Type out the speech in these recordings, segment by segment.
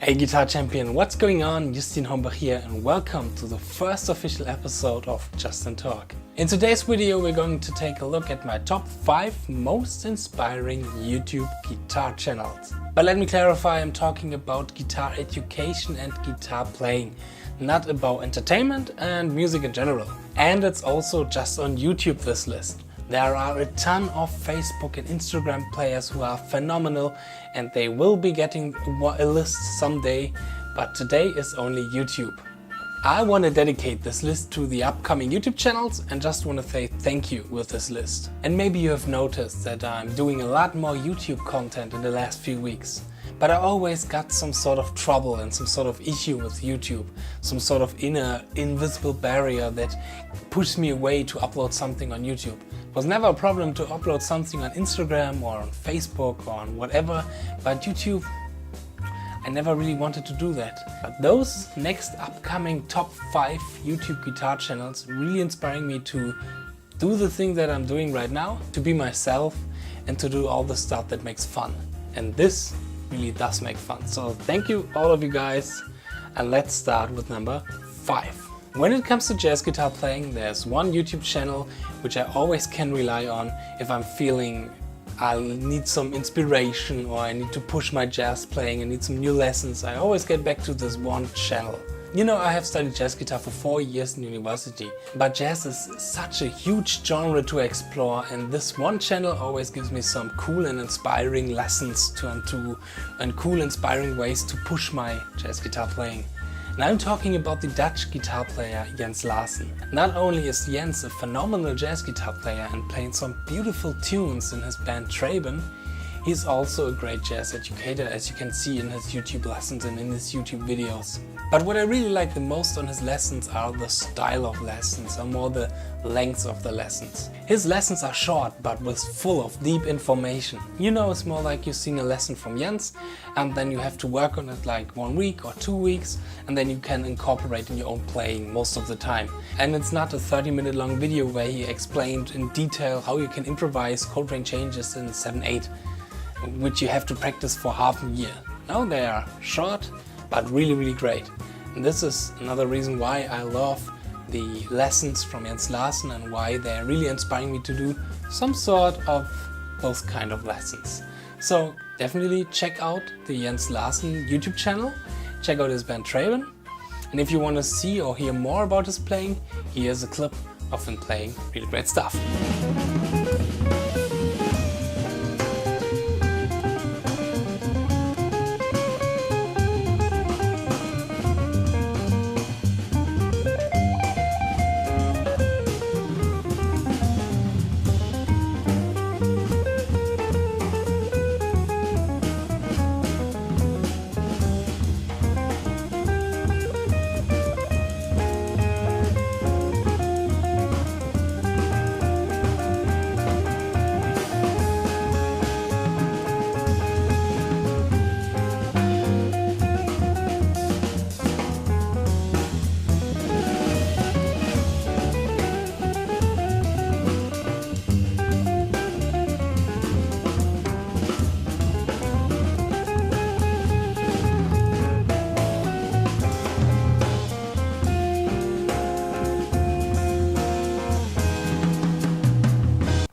Hey Guitar Champion, what's going on? Justin Hombach here and welcome to the first official episode of Justin Talk. In today's video we're going to take a look at my top 5 most inspiring YouTube guitar channels. But let me clarify, I'm talking about guitar education and guitar playing, not about entertainment and music in general. And it's also just on YouTube, this list. There are a ton of Facebook and Instagram players who are phenomenal and they will be getting a list someday, but today is only YouTube. I want to dedicate this list to the upcoming YouTube channels and just want to say thank you with this list. And maybe you have noticed that I'm doing a lot more YouTube content in the last few weeks. But I always got some sort of trouble and some sort of issue with YouTube, some sort of inner invisible barrier that pushed me away to upload something on YouTube. It was never a problem to upload something on Instagram or on Facebook or on whatever, but YouTube, I never really wanted to do that. But those next upcoming top 5 YouTube guitar channels really inspiring me to do the thing that I'm doing right now, to be myself and to do all the stuff that makes fun. And this really does make fun. So thank you all of you guys, and let's start with number 5. When it comes to jazz guitar playing, there's one YouTube channel which I always can rely on if I'm feeling I need some inspiration or I need to push my jazz playing, I need some new lessons. I always get back to this one channel. You know, I have studied jazz guitar for 4 years in university, but jazz is such a huge genre to explore, and this one channel always gives me some cool and inspiring lessons and cool inspiring ways to push my jazz guitar playing. And I'm talking about the Dutch guitar player Jens Larsen. Not only is Jens a phenomenal jazz guitar player and playing some beautiful tunes in his band Traben, he's also a great jazz educator, as you can see in his YouTube lessons and in his YouTube videos. But what I really like the most on his lessons are the style of lessons, or more the length of the lessons. His lessons are short but with full of deep information. You know, it's more like you've seen a lesson from Jens and then you have to work on it like 1 week or 2 weeks, and then you can incorporate in your own playing most of the time. And it's not a 30-minute long video where he explained in detail how you can improvise chord range changes in 7/8, which you have to practice for half a year. No, they are short but really great. And this is another reason why I love the lessons from Jens Larsen and why they're really inspiring me to do some sort of those kind of lessons. So definitely check out the Jens Larsen YouTube channel, check out his band Traben, and if you want to see or hear more about his playing, here's a clip of him playing really great stuff.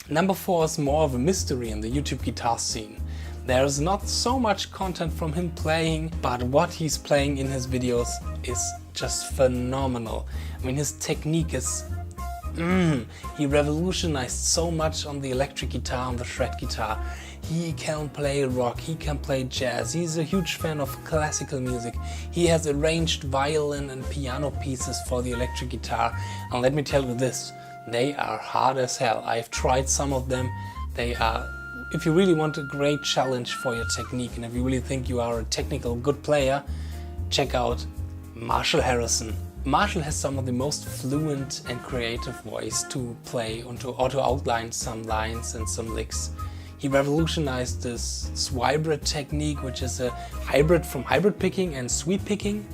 Number 4 is more of a mystery in the YouTube guitar scene. There's not so much content from him playing, but what he's playing in his videos is just phenomenal. I mean, his technique is... He revolutionized so much on the electric guitar, on the shred guitar. He can play rock, he can play jazz, he's a huge fan of classical music. He has arranged violin and piano pieces for the electric guitar, and let me tell you this, they are hard as hell. I've tried some of them. They are, if you really want a great challenge for your technique and if you really think you are a technical good player, check out Marshall Harrison. Marshall has some of the most fluent and creative ways to play and to outline some lines and some licks. He revolutionized this swibrid technique, which is a hybrid from hybrid picking and sweep picking,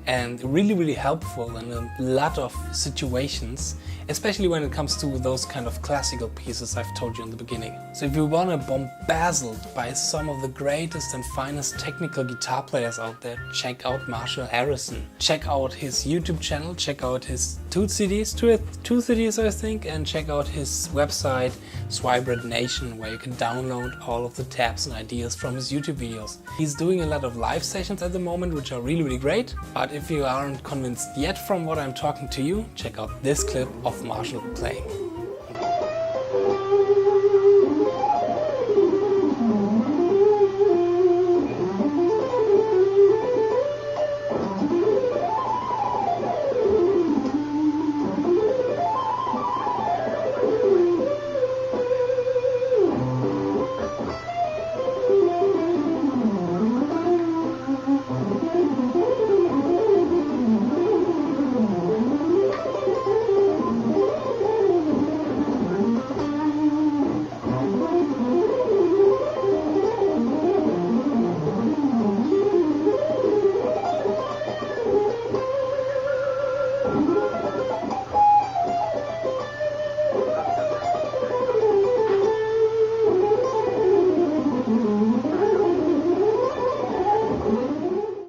and really helpful in a lot of situations, especially when it comes to those kind of classical pieces I've told you in the beginning. So if you want to be bombarded by some of the greatest and finest technical guitar players out there, check out Marshall Harrison. Check out his YouTube channel, check out his two CDs I think, and check out his website Swipe Nation, where you can download all of the tabs and ideas from his YouTube videos. He's doing a lot of live sessions at the moment, which are really great, but if you aren't convinced yet from what I'm talking to you, check out this clip of Marshall playing.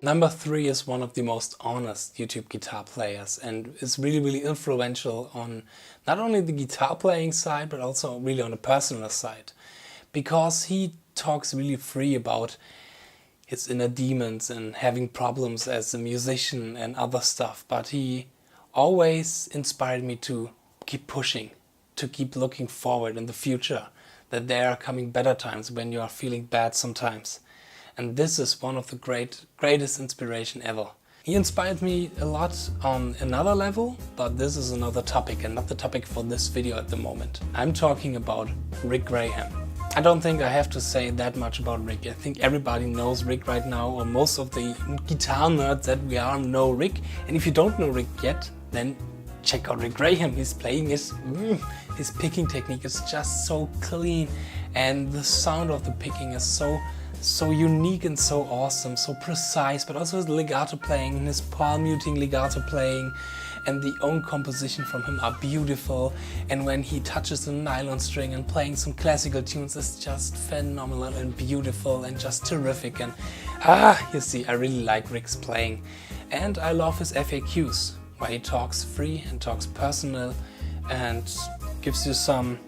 Number 3 is one of the most honest YouTube guitar players and is really influential on not only the guitar playing side but also really on the personal side, because he talks really free about his inner demons and having problems as a musician and other stuff, but he always inspired me to keep pushing, to keep looking forward in the future, that there are coming better times when you are feeling bad sometimes. And this is one of the greatest inspiration ever. He inspired me a lot on another level, but this is another topic and not the topic for this video at the moment. I'm talking about Rick Graham. I don't think I have to say that much about Rick. I think everybody knows Rick right now, or most of the guitar nerds that we are know Rick. And if you don't know Rick yet, then check out Rick Graham. He's playing his picking technique is just so clean, and the sound of the picking is so unique and so awesome, so precise, but also his legato playing and his palm muting legato playing and the own composition from him are beautiful. And when he touches the nylon string and playing some classical tunes, it's just phenomenal and beautiful and just terrific. And you see, I really like Rick's playing, and I love his FAQs, where he talks free and talks personal and gives you some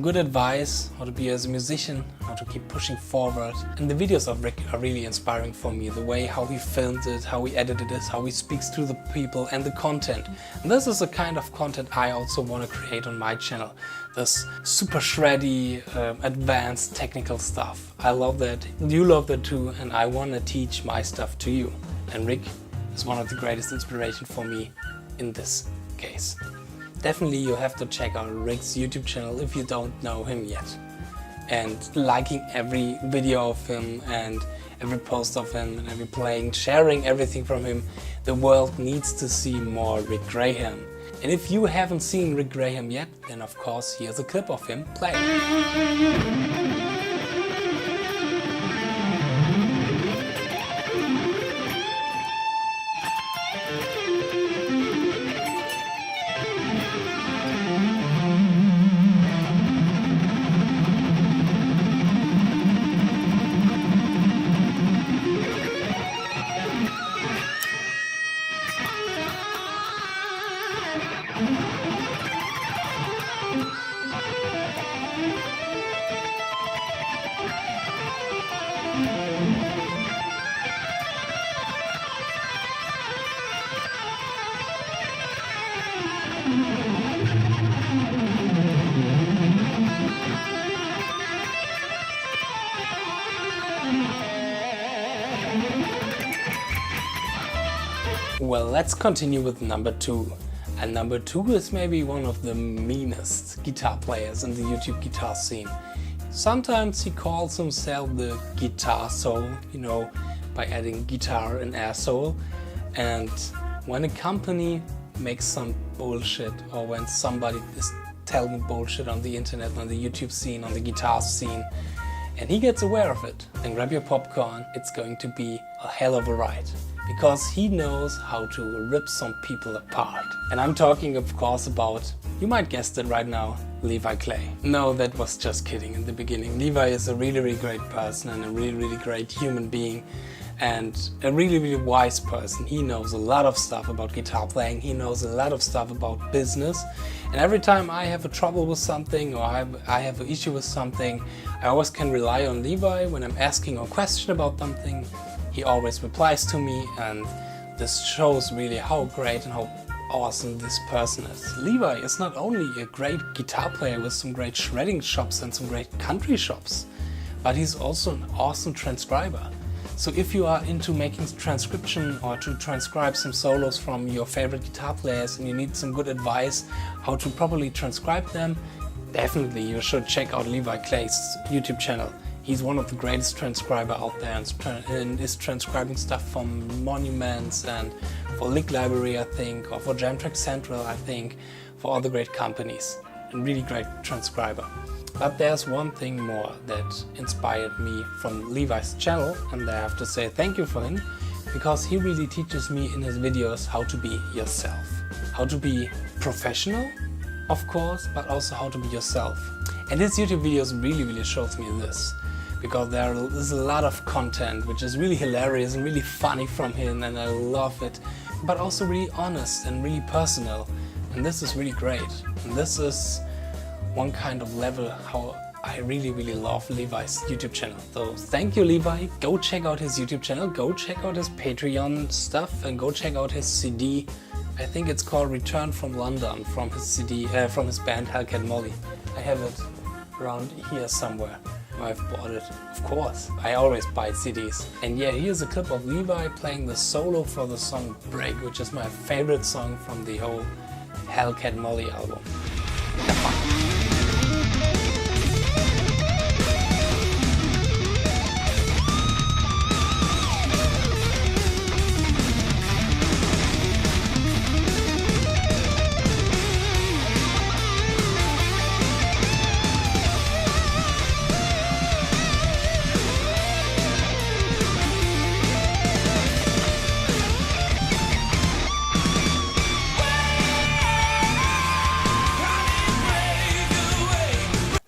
good advice how to be as a musician, how to keep pushing forward. And the videos of Rick are really inspiring for me. The way how he filmed it, how he edited it, how he speaks to the people, and the content. And this is the kind of content I also want to create on my channel. This super shreddy, advanced technical stuff. I love that, you love that too, and I want to teach my stuff to you. And Rick is one of the greatest inspiration for me in this case. Definitely you have to check out Rick's YouTube channel if you don't know him yet. And liking every video of him and every post of him and every playing, sharing everything from him. The world needs to see more Rick Graham. And if you haven't seen Rick Graham yet, then of course here's a clip of him playing. Well, let's continue with number 2. And number 2 is maybe one of the meanest guitar players in the YouTube guitar scene. Sometimes he calls himself the guitar soul, you know, by adding guitar and asshole. And when a company makes some bullshit, or when somebody is telling bullshit on the internet, on the YouTube scene, on the guitar scene, and he gets aware of it, then grab your popcorn, it's going to be a hell of a ride. Because he knows how to rip some people apart. And I'm talking of course about, you might guess it right now, Levi Clay. No, that was just kidding in the beginning. Levi is a really great person and a really great human being and a really wise person. He knows a lot of stuff about guitar playing, he knows a lot of stuff about business, and every time I have a trouble with something or I have an issue with something, I always can rely on Levi when I'm asking a question about something. He always replies to me, and this shows really how great and how awesome this person is. Levi is not only a great guitar player with some great shredding shops and some great country shops, but he's also an awesome transcriber. So if you are into making transcription or to transcribe some solos from your favorite guitar players and you need some good advice how to properly transcribe them, definitely you should check out Levi Clay's YouTube channel. He's one of the greatest transcriber out there and is transcribing stuff from Monuments and for Lick Library, I think, or for Jam Track Central, I think, for other great companies. A really great transcriber. But there's one thing more that inspired me from Levi's channel, and I have to say thank you for him, because he really teaches me in his videos how to be yourself. How to be professional, of course, but also how to be yourself. And his YouTube videos really shows me this. Because there is a lot of content which is really hilarious and really funny from him, and I love it, but also really honest and really personal, and this is really great. And this is one kind of level how I really love Levi's YouTube channel. So thank you, Levi. Go check out his YouTube channel, go check out his Patreon stuff, and go check out his CD. I think it's called Return from London, from his CD, from his band Hellcat Molly. I have it around here somewhere. I've bought it, of course. I always buy CDs. And yeah, here's a clip of Levi playing the solo for the song Break, which is my favorite song from the whole Hellcat Molly album.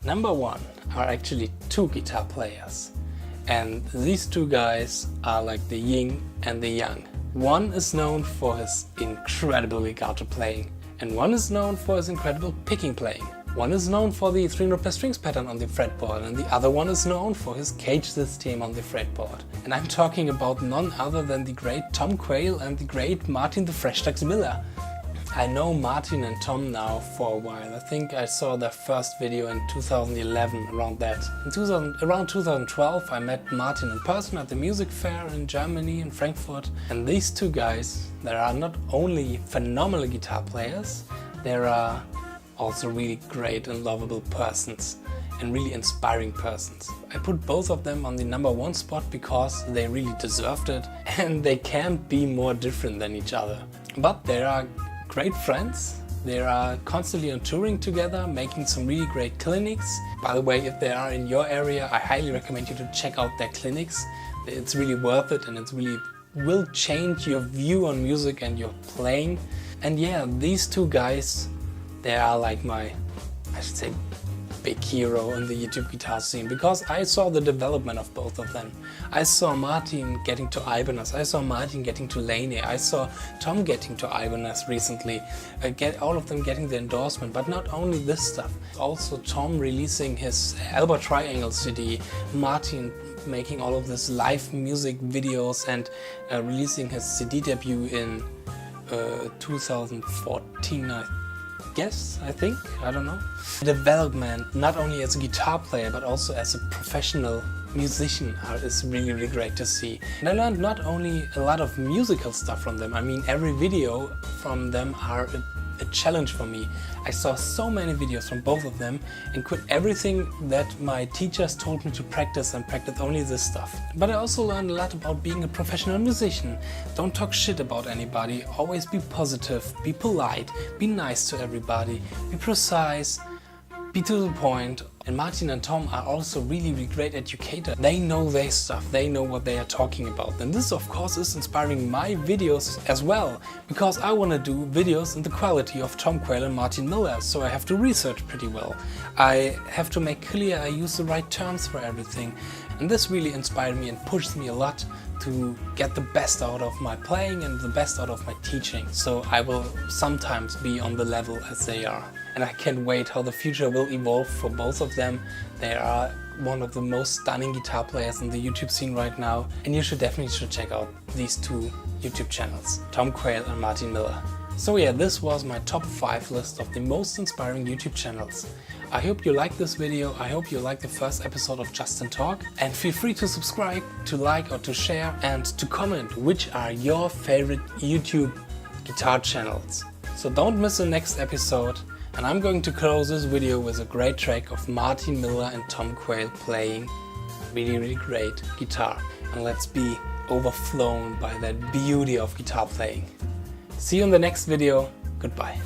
Number one are actually two guitar players, and these two guys are like the yin and the yang. One is known for his incredible legato playing, and one is known for his incredible picking playing. One is known for the 300 strings pattern on the fretboard, and the other one is known for his cage system on the fretboard. And I'm talking about none other than the great Tom Quayle and the great Martin the Fresh Ducks Miller. I know Martin and Tom now for a while. I think I saw their first video in 2011, around that. Around 2012 I met Martin in person at the music fair in Germany, in Frankfurt. And these two guys, they are not only phenomenal guitar players, they are also really great and lovable persons and really inspiring persons. I put both of them on the number one spot because they really deserved it, and they can't be more different than each other. But they are great friends. They are constantly on touring together, making some really great clinics. By the way, if they are in your area, I highly recommend you to check out their clinics. It's really worth it, and it really will change your view on music and your playing. And yeah, these two guys, they are like my, I should say, big hero in the YouTube guitar scene, because I saw the development of both of them. I saw Martin getting to Ibanez, I saw Martin getting to Laney, I saw Tom getting to Ibanez recently, all of them getting the endorsement. But not only this stuff, also Tom releasing his Albert Triangle CD, Martin making all of this live music videos, and releasing his CD debut in 2014, I think, I don't know. Development, not only as a guitar player but also as a professional musician, is really great to see. And I learned not only a lot of musical stuff from them, I mean every video from them are a challenge for me. I saw so many videos from both of them and quit everything that my teachers told me to practice and practice only this stuff. But I also learned a lot about being a professional musician. Don't talk shit about anybody, always be positive, be polite, be nice to everybody, be precise, be to the point, And Martin and Tom are also really great educators. They know their stuff, they know what they are talking about. And this of course is inspiring my videos as well, because I want to do videos in the quality of Tom Quayle and Martin Miller, so I have to research pretty well. I have to make clear I use the right terms for everything. And this really inspired me and pushed me a lot to get the best out of my playing and the best out of my teaching. So I will sometimes be on the level as they are. And I can't wait how the future will evolve for both of them. They are one of the most stunning guitar players in the YouTube scene right now. And you should definitely check out these two YouTube channels, Tom Quayle and Martin Miller. So yeah, this was my top 5 list of the most inspiring YouTube channels. I hope you liked this video, I hope you liked the first episode of Justin Talk, and feel free to subscribe, to like or to share, and to comment which are your favorite YouTube guitar channels. So don't miss the next episode, and I'm going to close this video with a great track of Martin Miller and Tom Quayle playing really great guitar. And let's be overflown by that beauty of guitar playing. See you in the next video, goodbye.